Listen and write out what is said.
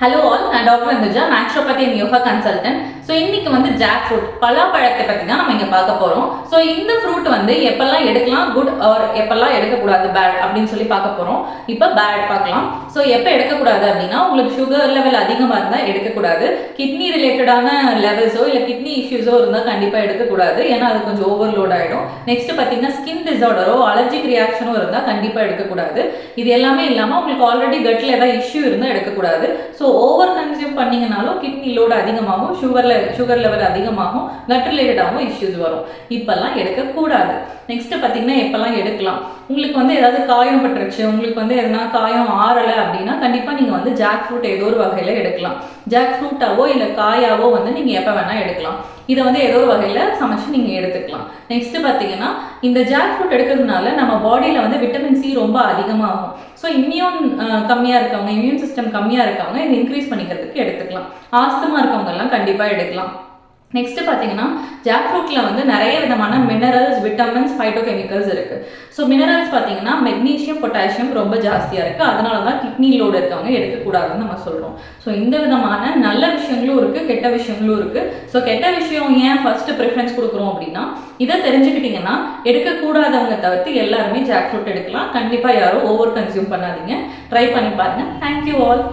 Hello all, நான் doctor Indhuja, naturopathy and yoga consultant. So இன்னைக்கு வந்து ஜாக் ஃப்ரூட் பலாப்பழத்தை பற்றி தான் நம்ம இங்கே பார்க்க போகிறோம். ஸோ இந்த ஃப்ரூட் வந்து எப்பெல்லாம் எடுக்கலாம் குட் ஆர் எப்பெல்லாம் எடுக்கக்கூடாது பேட் அப்படின்னு சொல்லி பார்க்க போகிறோம். இப்போ பேட் பார்க்கலாம். ஸோ எப்போ எடுக்கக்கூடாது அப்படின்னா, உங்களுக்கு சுகர் லெவல் அதிகமாக இருந்தால் எடுக்கக்கூடாது. கிட்னி ரிலேட்டடான லெவல்ஸோ இல்லை கிட்னி இஷ்யூஸோ இருந்தால் கண்டிப்பாக எடுக்கக்கூடாது. ஏன்னா அது கொஞ்சம் ஓவர்லோட் ஆகிடும். நெக்ஸ்ட் பார்த்தீங்கன்னா ஸ்கின் டிசார்டரோ அலர்ஜிக் ரியாக்ஷனோ இருந்தால் கண்டிப்பாக எடுக்கக்கூடாது. இது எல்லாமே இல்லாமல் உங்களுக்கு ஆல்ரெடி கட்டில் ஏதாவது இஷ்யூ இருந்தால் எடுக்கக்கூடாது. ஸோ ஓவர் கன்சியூம் பண்ணிங்கனாலும் கிட்னி லோடு அதிகமாகும், சுகர் லெவல் அதிகமாகும், கட் ரிலேட்டடாகவும் இஷ்யூஸ் வரும். இப்பெல்லாம் எடுக்கக்கூடாது. நெக்ஸ்ட் பார்த்தீங்கன்னா எப்பெல்லாம் எடுக்கலாம், உங்களுக்கு வந்து ஏதாவது காயம் பட்டுருச்சு, உங்களுக்கு வந்து எதனா காயம் ஆறலை அப்படின்னா கண்டிப்பாக நீங்கள் வந்து ஜாக் ஃப்ரூட் ஏதோ ஒரு வகையில் எடுக்கலாம். ஜாக் ஃப்ரூட்டாவோ இல்லை காயாவோ வந்து நீங்கள் எப்போ வேணால் எடுக்கலாம். இதை வந்து ஏதோ ஒரு வகையில் சமைச்சு நீங்கள் எடுத்துக்கலாம். நெக்ஸ்ட் பார்த்தீங்கன்னா இந்த ஜாக் ஃப்ரூட் எடுக்கிறதுனால நம்ம பாடியில் வந்து விட்டமின் சி ரொம்ப அதிகமாகும். ஸோ இம்யூன் கம்மியாக இருக்கவங்க, இம்யூன் சிஸ்டம் கம்மியாக இருக்கவங்க இதை இன்க்ரீஸ் பண்ணிக்கிறதுக்கு எடுத்துக்கலாம். ஆஸ்துமா இருக்கவங்கெல்லாம் கண்டிப்பாக எடுக்கலாம். நெக்ஸ்ட் பார்த்தீங்கன்னா ஜாக் ஃப்ரூட்டில் வந்து நிறைய விதமான மினரல்ஸ், விட்டமின்ஸ், ஃபைட்டோகெமிக்கல்ஸ் இருக்குது. ஸோ மினரல்ஸ் பார்த்தீங்கன்னா மெக்னீஷியம், பொட்டாசியம் ரொம்ப ஜாஸ்தியாக இருக்குது. அதனால தான் கிட்னி லோடு இருக்கவங்க எடுக்கக்கூடாதுன்னு நம்ம சொல்கிறோம். ஸோ இந்த விதமான நல்ல விஷயங்களும் இருக்குது, கெட்ட விஷயங்களும் இருக்குது. ஸோ கெட்ட விஷயம் ஏன் ஃபர்ஸ்ட் ப்ரிஃபரன்ஸ் கொடுக்குறோம் அப்படின்னா, இதை தெரிஞ்சுக்கிட்டிங்கன்னா எடுக்கக்கூடாதவங்க தவிர்த்து எல்லாருமே ஜாக் ஃப்ரூட் எடுக்கலாம். கண்டிப்பாக யாரும் ஓவர் கன்சியூம் பண்ணாதீங்க. ட்ரை பண்ணி பாருங்கள். Thank you all.